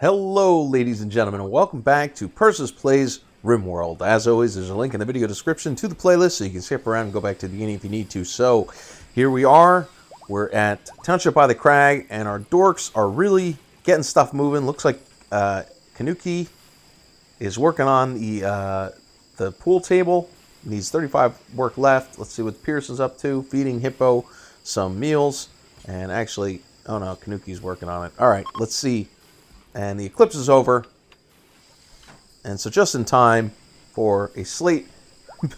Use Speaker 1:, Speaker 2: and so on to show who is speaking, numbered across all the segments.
Speaker 1: Hello, ladies and gentlemen, and welcome back to Persis Plays Rimworld. As always, there's a link in the video description to the playlist, so you can skip around and go back to the beginning if you need to. So, here we are. We're at Township by the Crag, and our dorks are really getting stuff moving. Looks like Kanuki is working on the pool table. Needs 35 work left. Let's see what Pearson's up to. Feeding Hippo some meals. And actually, oh no, Kanuki's working on it. All right, let's see. And the eclipse is over. And so just in time for a slate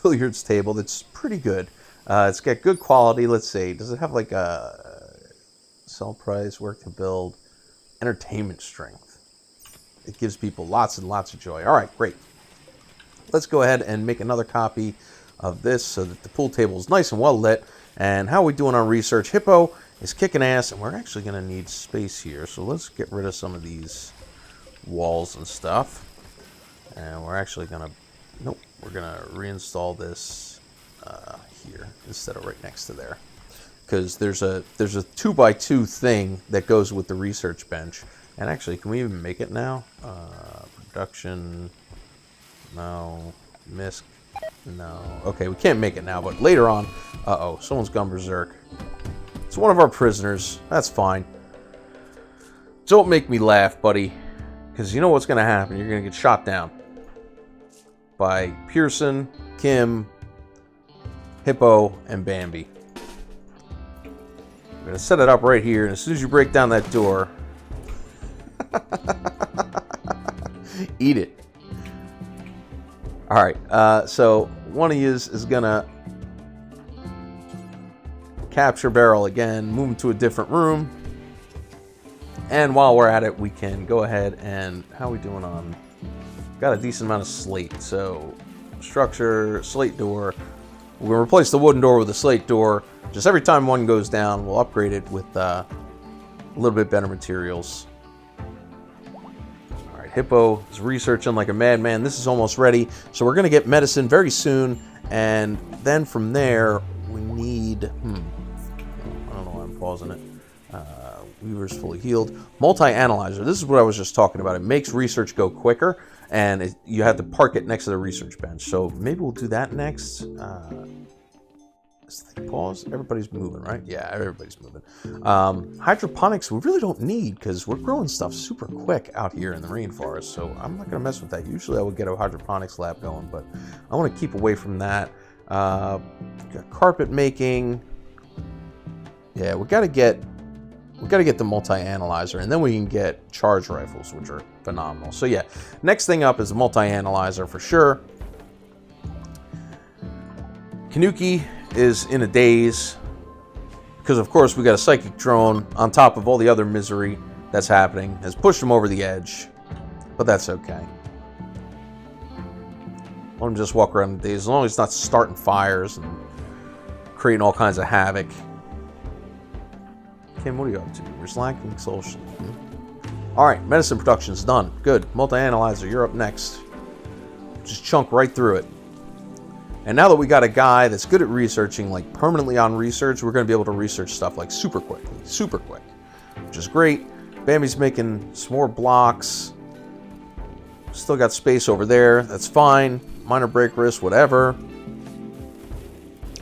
Speaker 1: billiards table that's pretty good. It's got good quality. Let's see. Does it have like a sell price, work to build, entertainment strength? It gives people lots and lots of joy. All right, great. Let's go ahead and make another copy of this so that the pool table is nice and well lit. And how are we doing on research? Hippo is kicking ass, and we're actually going to need space here. So let's get rid of some of these walls and stuff. And we're actually going to, nope, we're going to reinstall this here instead of right next to there. Because there's a 2x2 thing that goes with the research bench. And actually, can we even make it now? Production, no. Misc, no. Okay, we can't make it now, but later on, uh-oh, someone's gone berserk. It's one of our prisoners. That's fine. Don't make me laugh, buddy. Because you know what's going to happen. You're going to get shot down. By Pearson, Kim, Hippo, and Bambi. I'm going to set it up right here. And as soon as you break down that door... eat it. Alright, so one of you is going to... capture Beryl again, move him to a different room, and while we're at it, we can go ahead and how are we doing on? Got a decent amount of slate, so structure, slate door. We're gonna replace the wooden door with a slate door. Just every time one goes down, we'll upgrade it with a little bit better materials. All right, Hippo is researching like a madman. This is almost ready, so we're gonna get medicine very soon, and then from there we need. I don't know why I'm pausing it. Weaver's fully healed. Multi-analyzer. This is what I was just talking about. It makes research go quicker, and you have to park it next to the research bench. So maybe we'll do that next. Pause. Everybody's moving, right? Yeah, everybody's moving. Hydroponics we really don't need because we're growing stuff super quick out here in the rainforest. So I'm not going to mess with that. Usually I would get a hydroponics lab going, but I want to keep away from that. Got carpet making. Yeah, we gotta get the multi-analyzer, and then we can get charge rifles, which are phenomenal. So yeah, next thing up is the multi-analyzer for sure. Kanuki is in a daze because, of course, we got a psychic drone on top of all the other misery that's happening. Has pushed him over the edge, but that's okay. Let him just walk around the daze as long as it's not starting fires and creating all kinds of havoc. Kim, what are you up to? We're slacking socially. Alright, medicine production's done. Good. Multi-analyzer, you're up next. Just chunk right through it. And now that we got a guy that's good at researching, like permanently on research, we're going to be able to research stuff like super quickly. Super quick. Which is great. Bambi's making some more blocks. Still got space over there. That's fine. Minor break risk, whatever.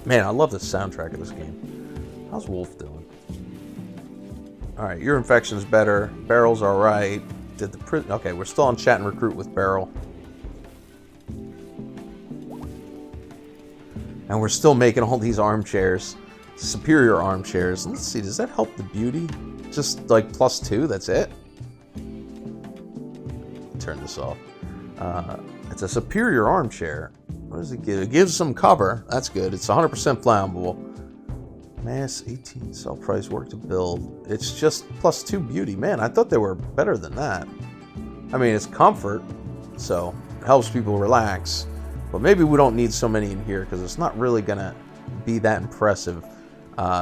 Speaker 1: Man, I love the soundtrack of this game. How's Wolf doing? Alright, your infection's better. Beryl's alright. Did the prison... Okay, we're still on chat and recruit with Beryl. And we're still making all these armchairs. Superior armchairs. Let's see, does that help the beauty? Just like +2, that's it? Turn this off. It's a superior armchair. What does it give? It gives some cover. That's good. It's 100% flammable. Mass 18, sell price, work to build. It's just +2 beauty. Man, I thought they were better than that. I mean, it's comfort, so it helps people relax. But maybe we don't need so many in here because it's not really going to be that impressive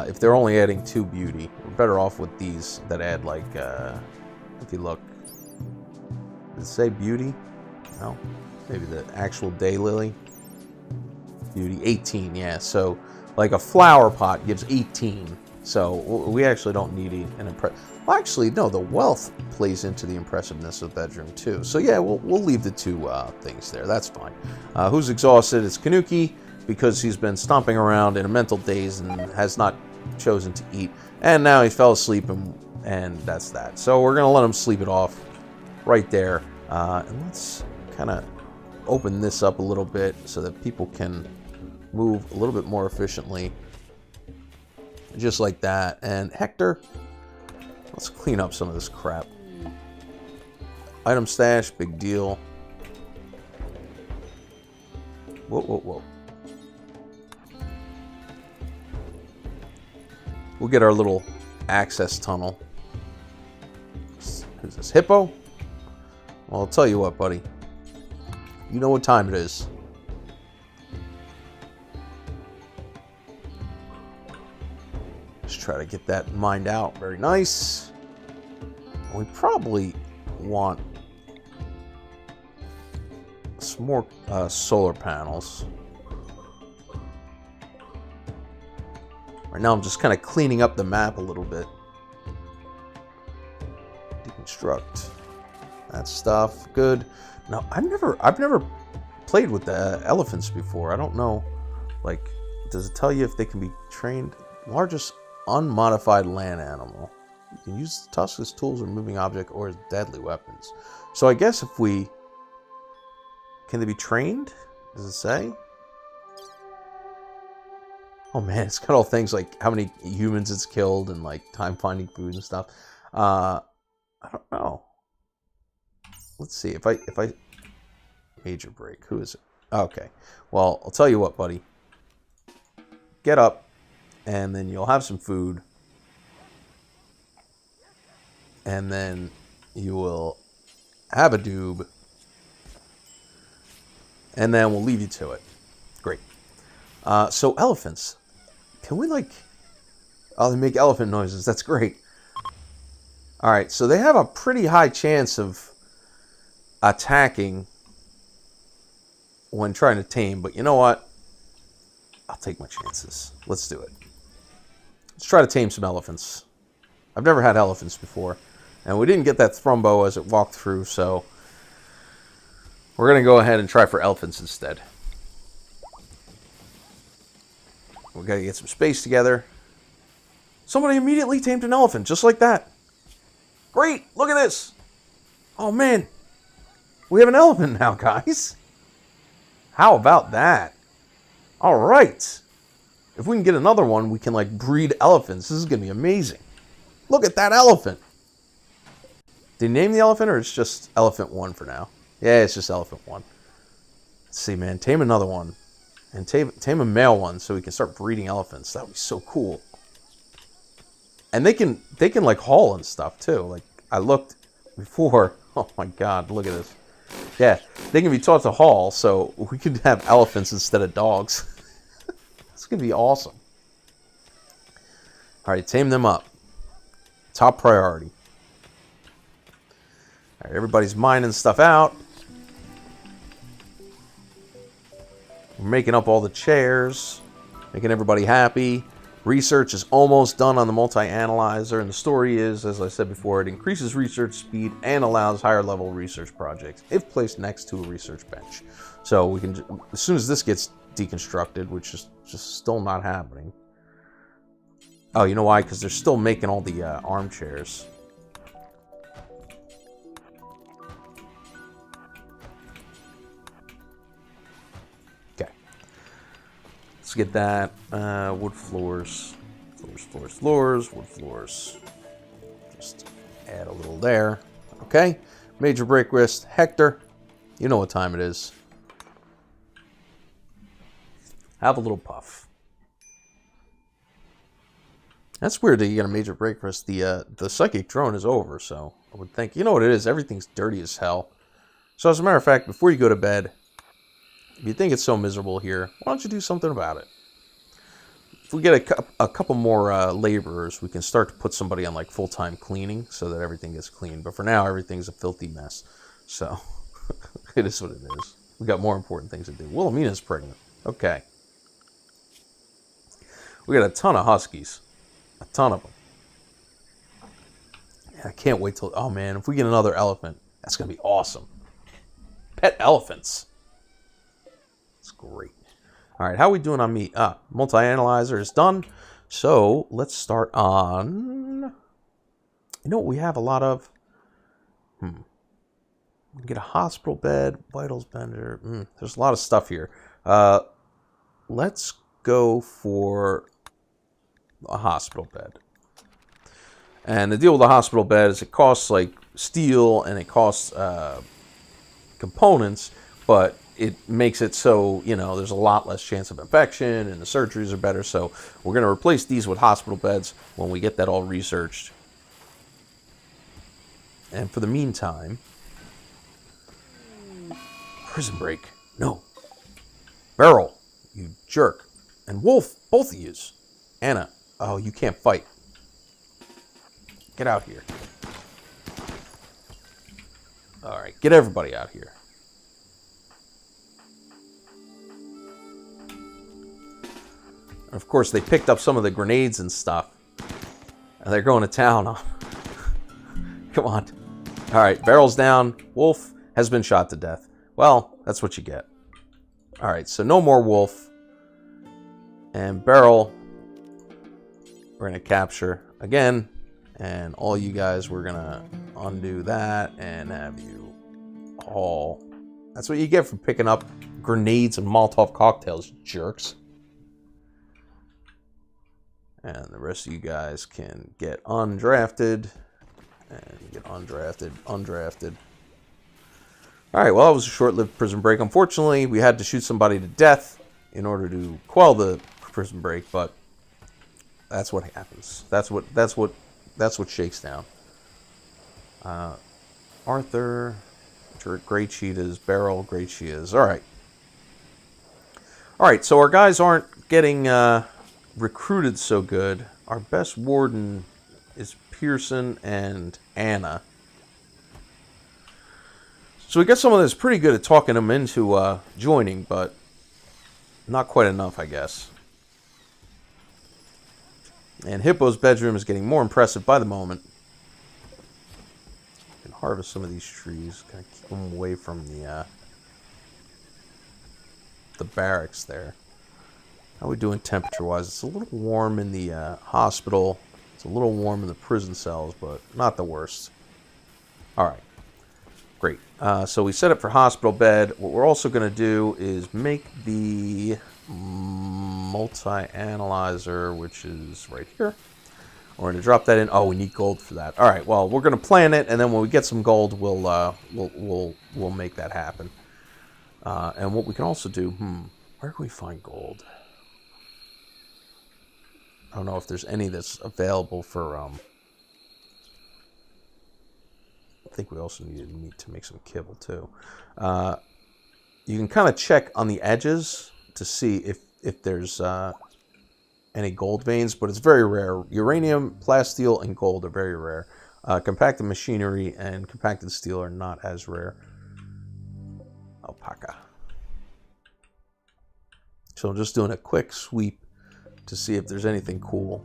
Speaker 1: if they're only adding 2 beauty. We're better off with these that add like, if you look, does it say beauty? No, maybe the actual daylily. Beauty, 18, yeah, so like a flower pot gives 18. So we actually don't need an impress. Well, actually, no, the wealth plays into the impressiveness of the bedroom, too. So, yeah, we'll leave the two things there. That's fine. Who's exhausted? It's Kanuki, because he's been stomping around in a mental daze and has not chosen to eat. And now he fell asleep, and that's that. So we're going to let him sleep it off right there. And let's kind of open this up a little bit so that people can move a little bit more efficiently. Just like that. And Hector, let's clean up some of this crap. Item stash, big deal. Whoa, whoa, whoa. We'll get our little access tunnel. Who's this? Hippo? Well, I'll tell you what, buddy. You know what time it is. Just try to get that mined out. Very nice. We probably want some more solar panels. Right now I'm just kind of cleaning up the map a little bit. Deconstruct that stuff. Good. Now I've never played with the elephants before. I don't know. Like, does it tell you if they can be trained? Largest unmodified land animal. You can use the tusks as tools or moving object or as deadly weapons. So I guess if we... Can they be trained? Does it say? Oh man, it's got all things like how many humans it's killed and like time finding food and stuff. I don't know. Let's see if I major break. Who is it? Okay. Well, I'll tell you what, buddy. Get up, and then you'll have some food, and then you will have a doob, and then we'll leave you to it. Great. So elephants. Can we like... Oh, they make elephant noises. That's great. Alright, so they have a pretty high chance of attacking when trying to tame, but you know what? I'll take my chances. Let's do it. Let's try to tame some elephants. I've never had elephants before, and we didn't get that thrumbo as it walked through, so we're going to go ahead and try for elephants instead. We got to get some space together. Somebody immediately tamed an elephant, just like that. Great! Look at this! Oh man! We have an elephant now, guys! How about that? Alright! If we can get another one, we can like breed elephants. This is going to be amazing. Look at that elephant! Did you name the elephant, or it's just Elephant 1 for now? Yeah, it's just Elephant 1. Let's see, man. Tame another one. And tame a male one so we can start breeding elephants. That would be so cool. And they can like haul and stuff too. Like I looked before. Oh my god, look at this. Yeah, they can be taught to haul, so we could have elephants instead of dogs. It's gonna be awesome. Alright, tame them up. Top priority. Alright, everybody's mining stuff out. We're making up all the chairs, making everybody happy. Research is almost done on the multi-analyzer, and the story is, as I said before, it increases research speed and allows higher level research projects if placed next to a research bench. So we can, as soon as this gets deconstructed, which is just still not happening. Oh, you know why? Because they're still making all the armchairs. Let's get that. Wood floors. Floors. Wood floors. Just add a little there. Okay. Major break wrist. Hector, you know what time it is. Have a little puff. That's weird that you got a major break wrist. The psychic drone is over, so I would think, you know what it is? Everything's dirty as hell. So as a matter of fact, before you go to bed, if you think it's so miserable here, why don't you do something about it? If we get a couple more laborers, we can start to put somebody on like full-time cleaning so that everything gets clean. But for now, everything's a filthy mess. So it is what it is. We got more important things to do. Wilhelmina's pregnant. Okay. We got a ton of huskies. A ton of them. I can't wait till... Oh, man, if we get another elephant, that's going to be awesome. Pet elephants. That's great. All right, how are we doing on meat? Multi-analyzer is done. So let's start on... You know what we have a lot of? We can get a hospital bed, vitals bender. There's a lot of stuff here. Let's go for a hospital bed. And the deal with the hospital bed is it costs like steel and it costs components, but it makes it so, you know, there's a lot less chance of infection and the surgeries are better. So we're going to replace these with hospital beds when we get that all researched. And for the meantime, prison break. No. Beryl, you jerk. And Wolf, both of yous. Anna, oh, you can't fight. Get out here. All right, get everybody out here. And of course, they picked up some of the grenades and stuff. And they're going to town. Come on. All right, Beryl's down. Wolf has been shot to death. Well, that's what you get. All right, so no more Wolf. And Beryl, we're going to capture again. And all you guys, we're going to undo that and have you all... That's what you get for picking up grenades and Molotov cocktails, jerks. And the rest of you guys can get undrafted. And get undrafted, undrafted. Alright, well, that was a short-lived prison break. Unfortunately, we had to shoot somebody to death in order to quell the prison break, but that's what happens. That's what shakes down. Arthur, great cheetahs, Beryl, great cheetahs. Alright. Alright, so our guys aren't getting recruited so good. Our best warden is Pearson and Anna. So we got someone that's pretty good at talking them into joining, but not quite enough, I guess. And Hippo's bedroom is getting more impressive by the moment. Can harvest some of these trees, kind of keep them away from the barracks there. How are we doing temperature-wise? It's a little warm in the hospital. It's a little warm in the prison cells, but not the worst. All right. Great. So we set up for hospital bed. What we're also going to do is make the multi-analyzer, which is right here. We're going to drop that in. Oh, we need gold for that. All right. Well, we're going to plan it, and then when we get some gold, we'll make that happen. And what we can also do, where can we find gold? I don't know if there's any that's available for, I think we also need to make some kibble too. You can kind of check on the edges to see if there's any gold veins, but it's very rare. Uranium, plasteel, and gold are very rare. Compacted machinery and compacted steel are not as rare. Alpaca. So I'm just doing a quick sweep to see if there's anything cool.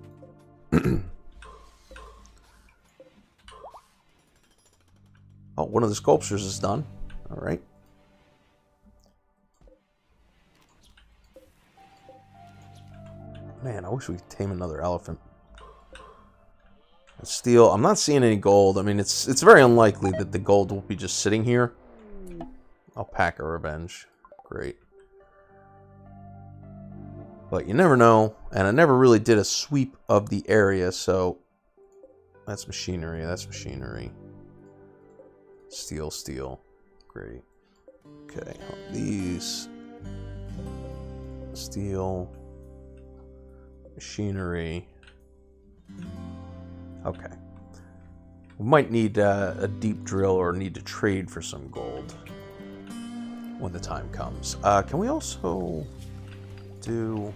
Speaker 1: Oh, one of the sculptures is done. All right. Man, I wish we could tame another elephant. Steel. I'm not seeing any gold. I mean, it's very unlikely that the gold will be just sitting here. Alpaca revenge. Great. But you never know, and I never really did a sweep of the area, so that's machinery, that's machinery. Steel, steel. Great. Okay, these. Steel. Machinery. Okay. We might need a deep drill or need to trade for some gold when the time comes. Can we also do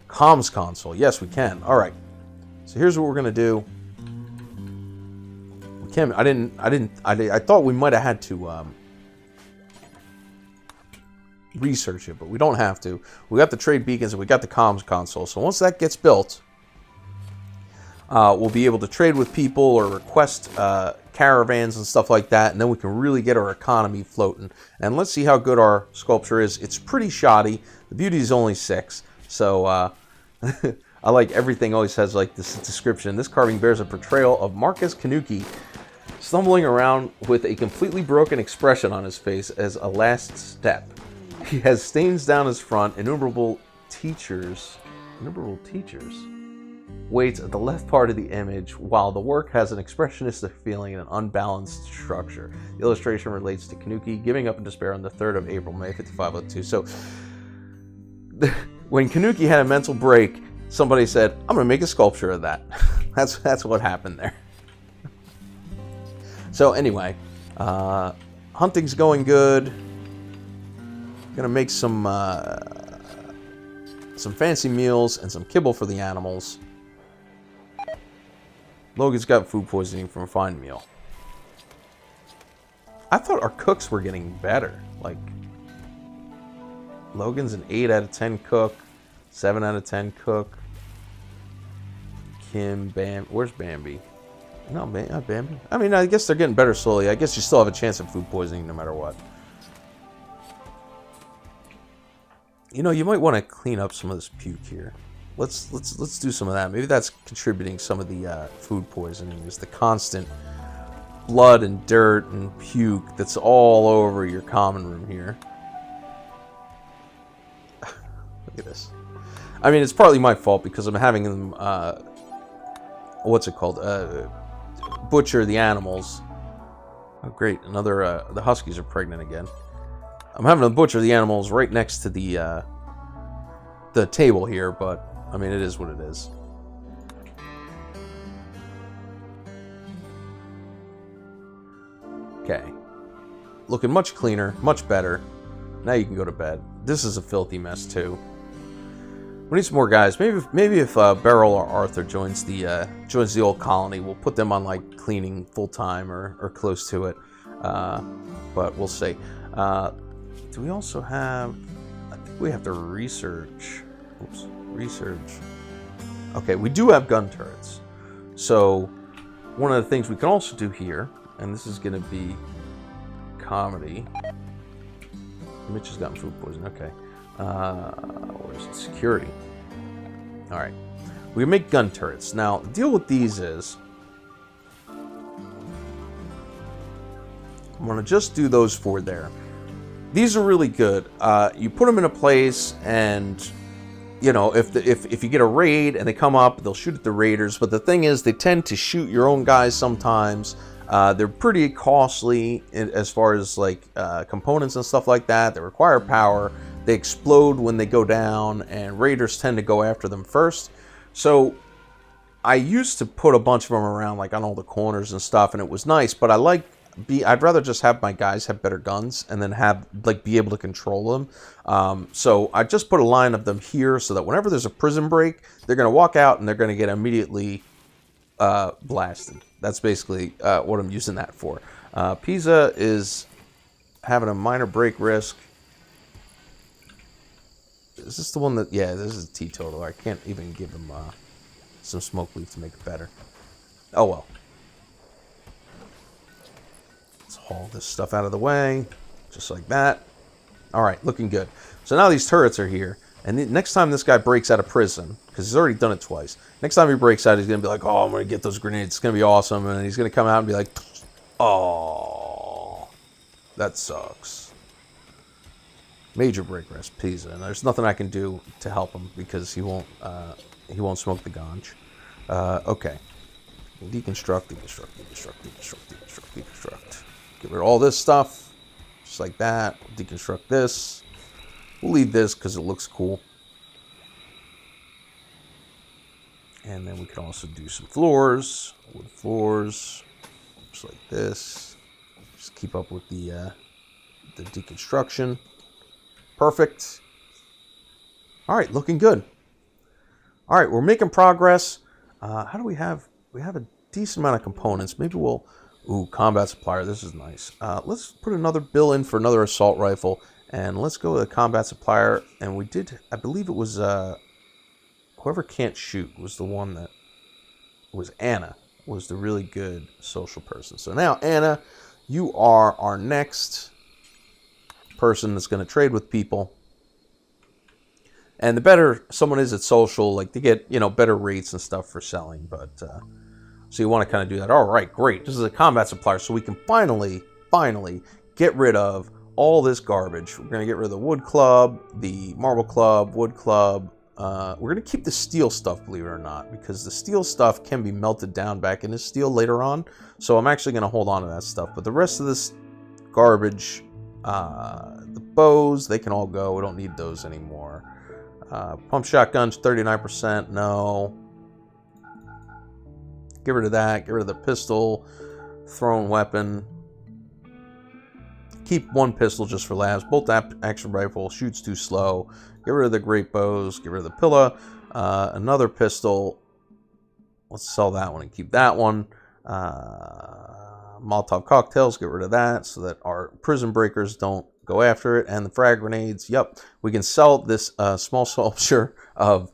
Speaker 1: comms console? Yes, we can. All right. So here's what we're gonna do. We can. I thought we might have had to research it, but we don't have to. We got the trade beacons and we got the comms console. So once that gets built, we'll be able to trade with people or request caravans and stuff like that, and then we can really get our economy floating. And let's see how good our sculpture is. It's pretty shoddy. The beauty is only 6, so I like everything always has like this description. This carving bears a portrayal of Marcus Kanuki stumbling around with a completely broken expression on his face as a last step. He has stains down his front, innumerable teachers waits at the left part of the image, while the work has an expressionistic feeling and an unbalanced structure. The illustration relates to Kanuki giving up in despair on the 3rd of April, May 5502. So, when Kanuki had a mental break, somebody said, I'm going to make a sculpture of that. That's what happened there. So anyway, hunting's going good. Gonna make some fancy meals and some kibble for the animals. Logan's got food poisoning from a fine meal. I thought our cooks were getting better. Like, Logan's an 8 out of 10 cook, 7 out of 10 cook. Kim, where's Bambi? No, not Bambi. I mean, I guess they're getting better slowly. I guess you still have a chance of food poisoning no matter what. You know, you might want to clean up some of this puke here. Let's do some of that. Maybe that's contributing some of the food poisoning. Is the constant blood and dirt and puke that's all over your common room here. Look at this. I mean, it's partly my fault because I'm having them. What's it called? Butcher the animals. Oh, great! Another. The huskies are pregnant again. I'm having to butcher the animals right next to the table here, but I mean, it is what it is. Okay, looking much cleaner, much better. Now you can go to bed. This is a filthy mess too. We need some more guys. Maybe if Beryl or Arthur joins the old colony, we'll put them on like cleaning full time or close to it. But we'll see. Do we also have? I think we have to research. Oops, research. Okay, we do have gun turrets. So one of the things we can also do here, and this is going to be comedy. Mitch has gotten food poison. Okay. Where's it? Security. All right. We can make gun turrets. Now, the deal with these is I'm going to just do those 4 there. These are really good. You put them in a place, and you know, if you get a raid and they come up, they'll shoot at the raiders. But the thing is, they tend to shoot your own guys sometimes. They're pretty costly as far as like components and stuff like that. They require power. They explode when they go down, and raiders tend to go after them first. So I used to put a bunch of them around like on all the corners and stuff, and it was nice. But I'd rather just have my guys have better guns and then be able to control them. So I just put a line of them here so that whenever there's a prison break, they're going to walk out and they're going to get immediately blasted. That's basically what I'm using that for. Pisa is having a minor break risk. Is this the one that... Yeah, this is a teetotal. I can't even give him some smoke leaf to make it better. Oh, well. Let's haul this stuff out of the way. Just like that. Alright, looking good. So now these turrets are here. And next time this guy breaks out of prison, because he's already done it twice, next time he breaks out, he's going to be like, oh, I'm going to get those grenades. It's going to be awesome. And he's going to come out and be like, oh, that sucks. Major break rest, Pisa. And there's nothing I can do to help him because he won't smoke the ganj. Okay. Deconstruct, deconstruct, deconstruct, deconstruct, deconstruct, deconstruct. Get rid of all this stuff. Just like that. Deconstruct this. We'll leave this because it looks cool. And then we can also do some floors. Wood floors. Just like this. Just keep up with the deconstruction. Perfect. Alright, looking good. Alright, we're making progress. How do we have... We have a decent amount of components. Maybe we'll... Ooh, combat supplier. This is nice. Let's put another bill in for another assault rifle. And let's go with a combat supplier. And we did... I believe it was... whoever can't shoot was the one that... was Anna, was the really good social person. So now, Anna, you are our next person that's going to trade with people. And the better someone is at social, like, they get, you know, better rates and stuff for selling. But so you want to kind of do that. All right, great. This is a combat supplier, so we can finally get rid of all this garbage. We're going to get rid of the wood club, the marble club, wood club. We're going to keep the steel stuff, believe it or not, because the steel stuff can be melted down back into steel later on. So I'm actually going to hold on to that stuff. But the rest of this garbage, the bows, they can all go. We don't need those anymore. Pump shotguns, 39%. No. Get rid of that. Get rid of the pistol. Thrown weapon. Keep one pistol just for laughs. Bolt action rifle. Shoots too slow. Get rid of the great bows. Get rid of the pillar. Another pistol. Let's sell that one and keep that one. Molotov cocktails. Get rid of that so that our prison breakers don't go after it. And the frag grenades. Yep. We can sell this small sculpture of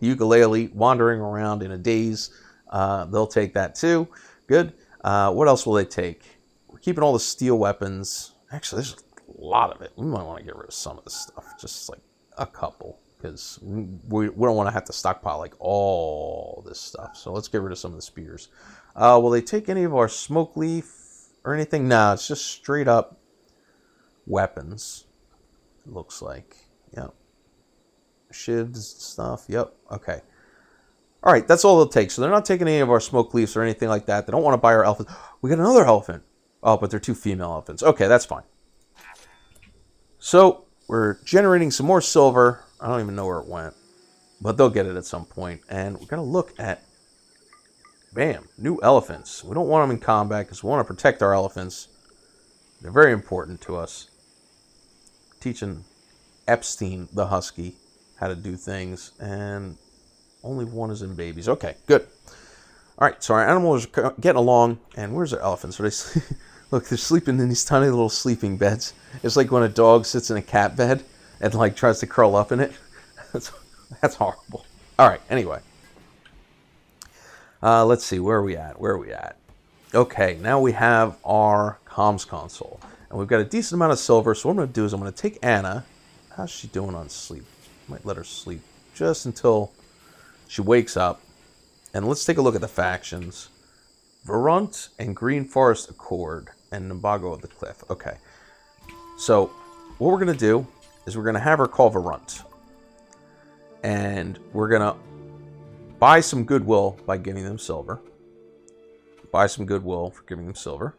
Speaker 1: ukulele wandering around in a daze. They'll take that too. Good. What else will they take? We're keeping all the steel weapons. Actually, there's a lot of it. We might want to get rid of some of this stuff. Just like a couple. Because we don't want to have to stockpile like all this stuff. So let's get rid of some of the spears. Will they take any of our smoke leaf or anything? No, it's just straight up weapons. It looks like. Yep. Shivs stuff. Yep. Okay. All right, that's all it'll take. So they're not taking any of our smoke leaves or anything like that. They don't want to buy our elephants. We got another elephant. Oh, but they're two female elephants. Okay, that's fine. So we're generating some more silver. I don't even know where it went, but they'll get it at some point. And we're going to look at, bam, new elephants. We don't want them in combat because we want to protect our elephants. They're very important to us. Teaching Epstein, the husky, how to do things. And only one is in babies. Okay, good. All right, so our animals are getting along. And where's our elephants? Are they look, they're sleeping in these tiny little sleeping beds. It's like when a dog sits in a cat bed and like tries to curl up in it. That's horrible. All right, anyway. Let's see, where are we at? Okay, now we have our comms console. And we've got a decent amount of silver. So what I'm going to do is I'm going to take Anna. How's she doing on sleep? Might let her sleep just until she wakes up. And let's take a look at the factions. Verunt and Green Forest Accord and Nimbago of the Cliff. Okay. So what we're going to do is we're going to have her call Verunt. And we're going to buy some goodwill by giving them silver. Buy some goodwill for giving them silver.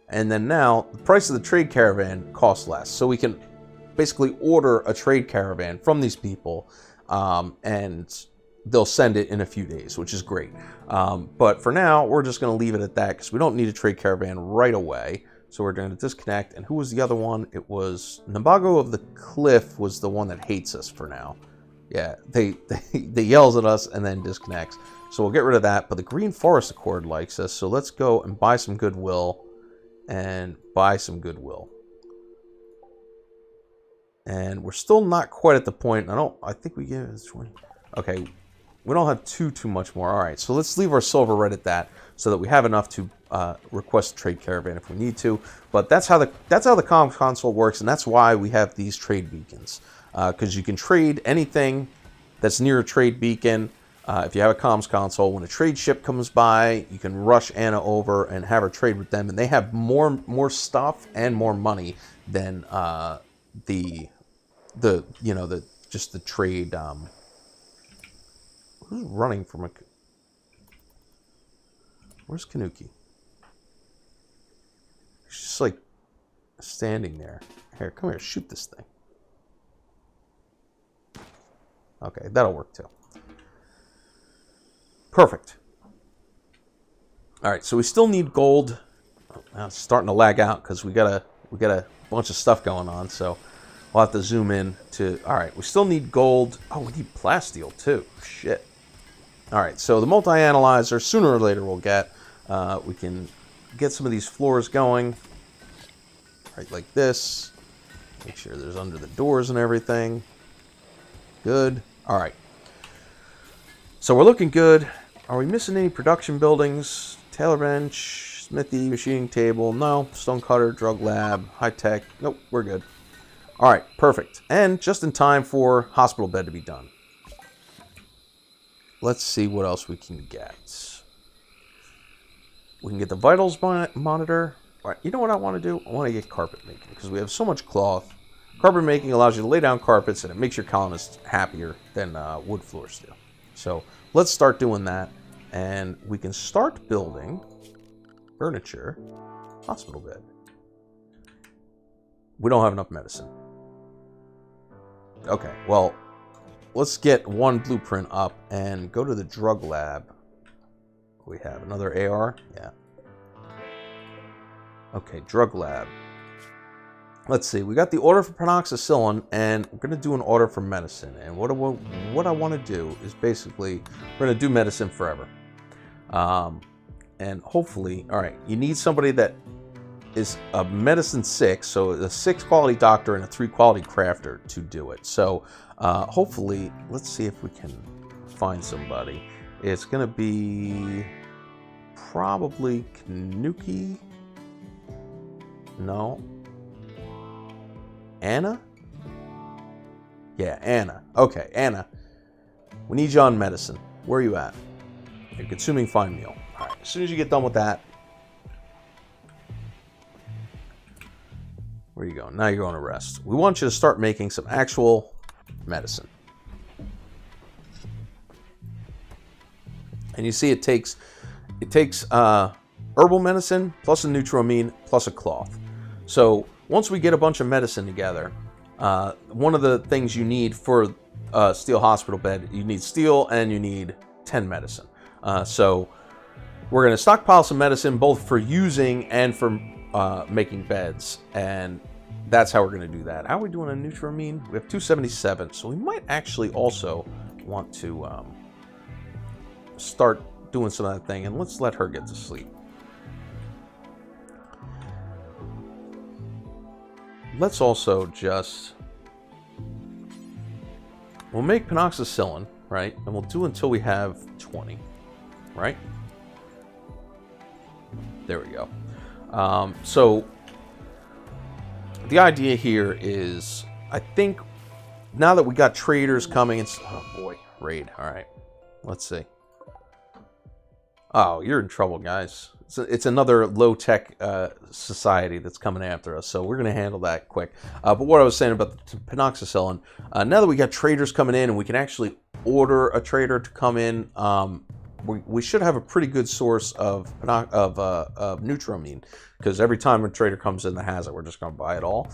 Speaker 1: And then now, the price of the trade caravan costs less. So we can basically order a trade caravan from these people. And they'll send it in a few days, which is great. But for now, we're just going to leave it at that because we don't need a trade caravan right away. So we're going to disconnect. And who was the other one? It was Nimbago of the Cliff was the one that hates us for now. Yeah, they yells at us and then disconnects. So we'll get rid of that. But the Green Forest Accord likes us. So let's go and buy some goodwill. And buy some goodwill. And we're still not quite at the point. I think we give it 20. Okay, we don't have too much more. All right, so let's leave our silver right at that, so that we have enough to request a trade caravan if we need to. But that's how the comm console works, and that's why we have these trade beacons, because you can trade anything that's near a trade beacon. If you have a comms console, when a trade ship comes by, you can rush Anna over and have her trade with them, and they have more stuff and more money than the trade. Who's running from a? Where's Kanuki? She's just like standing there. Here, come here, shoot this thing. Okay, that'll work too. Perfect. All right, so we still need gold. Now it's starting to lag out because we got a bunch of stuff going on. So we'll have to zoom in to. All right, we still need gold. Oh, we need plasteel too. Shit. All right, so the multi-analyzer, sooner or later we'll get. We can get some of these floors going. Right, like this. Make sure there's under the doors and everything. Good. All right. So we're looking good. Are we missing any production buildings? Tailor bench, smithy, machining table. No. Stone cutter, drug lab, high tech. Nope, we're good. All right, perfect. And just in time for hospital bed to be done. Let's see what else we can get. We can get the vitals monitor. All right, you know what I want to do? I want to get carpet making because we have so much cloth. Carpet making allows you to lay down carpets and it makes your colonists happier than wood floors do. So let's start doing that. And we can start building furniture, hospital bed. We don't have enough medicine. Okay, well, let's get one blueprint up and go to the drug lab. We have another AR? Yeah. Okay, drug lab. Let's see. We got the order for penoxycyllin, and we're going to do an order for medicine. And what I want to do is basically, we're going to do medicine forever. And hopefully, all right, you need somebody that is a medicine 6, so a 6 quality doctor and a 3 quality crafter to do it. So hopefully, let's see if we can find somebody. It's going to be probably Kanuki. No. Anna? Yeah, Anna. Okay, Anna. We need you on medicine. Where are you at? You're consuming fine meal. All right, as soon as you get done with that. Where you go? Now you're going to rest. We want you to start making some actual medicine. And you see it takes herbal medicine plus a neutramine plus a cloth. So once we get a bunch of medicine together, one of the things you need for a steel hospital bed, you need steel and you need 10 medicine. So we're going to stockpile some medicine both for using and for making beds. And that's how we're going to do that. How are we doing on neutramine? We have 277. So we might actually also want to start doing some of that thing. And let's let her get to sleep. Let's also just, we'll make penoxycyllin, right? And we'll do until we have 20, right? There we go. So the idea here is, I think now that we got traders coming, it's, oh boy, raid. All right, let's see. Oh, you're in trouble, guys. It's another low-tech society that's coming after us, so we're going to handle that quick. But what I was saying about the penoxycyllin, now that we got traders coming in and we can actually order a trader to come in, we should have a pretty good source of neutramine, because every time a trader comes in that has it, we're just going to buy it all.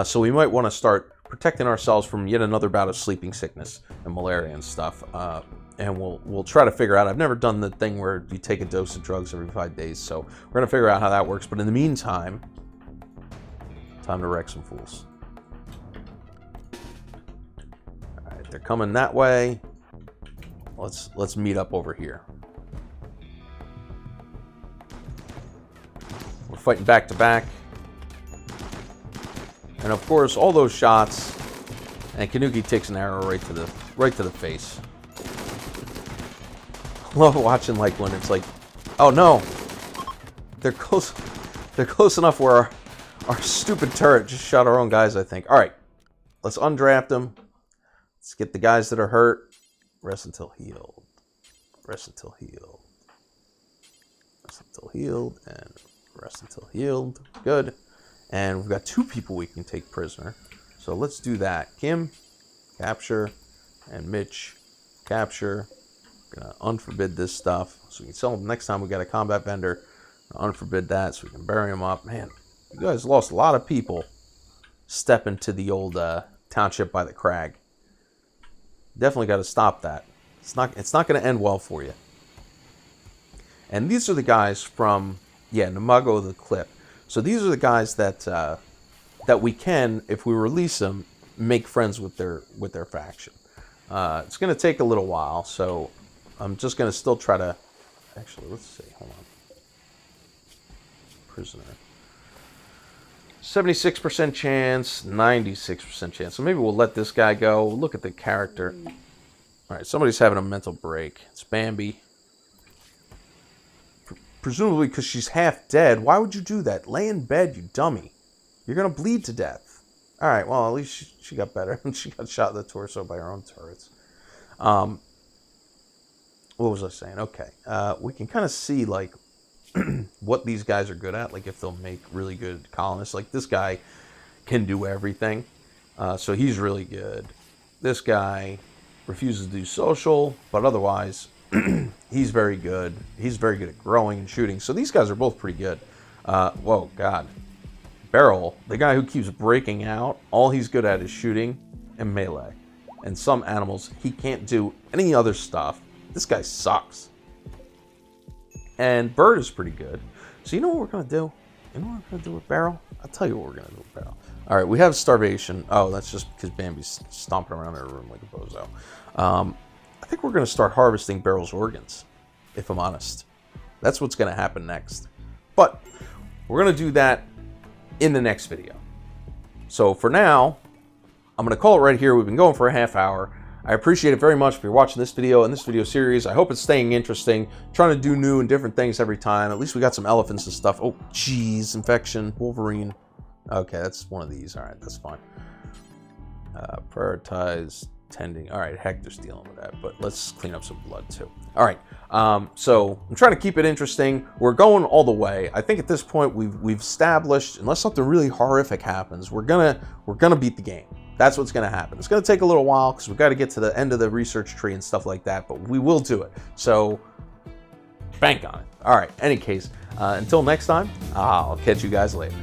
Speaker 1: So we might want to start protecting ourselves from yet another bout of sleeping sickness and malaria and stuff. And we'll try to figure out. I've never done the thing where you take a dose of drugs every 5 days, so we're going to figure out how that works. But in the meantime, time to wreck some fools. All right, they're coming that way. Let's meet up over here. We're fighting back to back. And of course, all those shots, and Kanuki takes an arrow right to the face. Love watching like when it's like, oh no, they're close enough where our stupid turret just shot our own guys, I think. All right, let's undraft them. Let's get the guys that are hurt. Rest until healed. Rest until healed. Rest until healed, and rest until healed. Good. And we've got 2 people we can take prisoner. So let's do that. Kim, capture, and Mitch, capture. Gonna unforbid this stuff so we can sell them next time we got a combat vendor. Unforbid that so we can bury them up. Man, you guys lost a lot of people stepping to the old township by the crag. Definitely got to stop that. It's not going to end well for you. And these are the guys from Namago the Clip. So these are the guys that that we can, if we release them, make friends with their faction. It's going to take a little while, so I'm just going to still try to... Actually, let's see. Hold on. Prisoner. 76% chance, 96% chance. So maybe we'll let this guy go. Look at the character. All right, somebody's having a mental break. It's Bambi. presumably because she's half dead. Why would you do that? Lay in bed, you dummy. You're going to bleed to death. All right, well, at least she got better. She got shot in the torso by her own turrets. What was I saying? Okay. We can kind of see, like, what these guys are good at. Like, if they'll make really good colonists. Like, this guy can do everything. So he's really good. This guy refuses to do social, but otherwise, he's very good. He's very good at growing and shooting. So these guys are both pretty good. Whoa, God. Beryl, the guy who keeps breaking out, all he's good at is shooting and melee. And some animals, he can't do any other stuff. This guy sucks. And Bird is pretty good. So you know what we're going to do? You know what we're going to do with Beryl? I'll tell you what we're going to do with Beryl. All right, we have starvation. Oh, that's just because Bambi's stomping around in her room like a bozo. I think we're going to start harvesting Beryl's organs, if I'm honest. That's what's going to happen next. But we're going to do that in the next video. So for now, I'm going to call it right here. We've been going for a half hour. I appreciate it very much for watching this video and this video series. I hope it's staying interesting. Trying to do new and different things every time. At least we got some elephants and stuff. Oh, jeez, infection, Wolverine. Okay, that's one of these. All right, that's fine. Prioritize tending. All right, Hector's dealing with that, but let's clean up some blood too. All right, so I'm trying to keep it interesting. We're going all the way. I think at this point we've established, unless something really horrific happens, we're gonna beat the game. That's what's gonna happen. It's gonna take a little while because we've got to get to the end of the research tree and stuff like that, but we will do it. So bank on it. All right. Any case, until next time, I'll catch you guys later.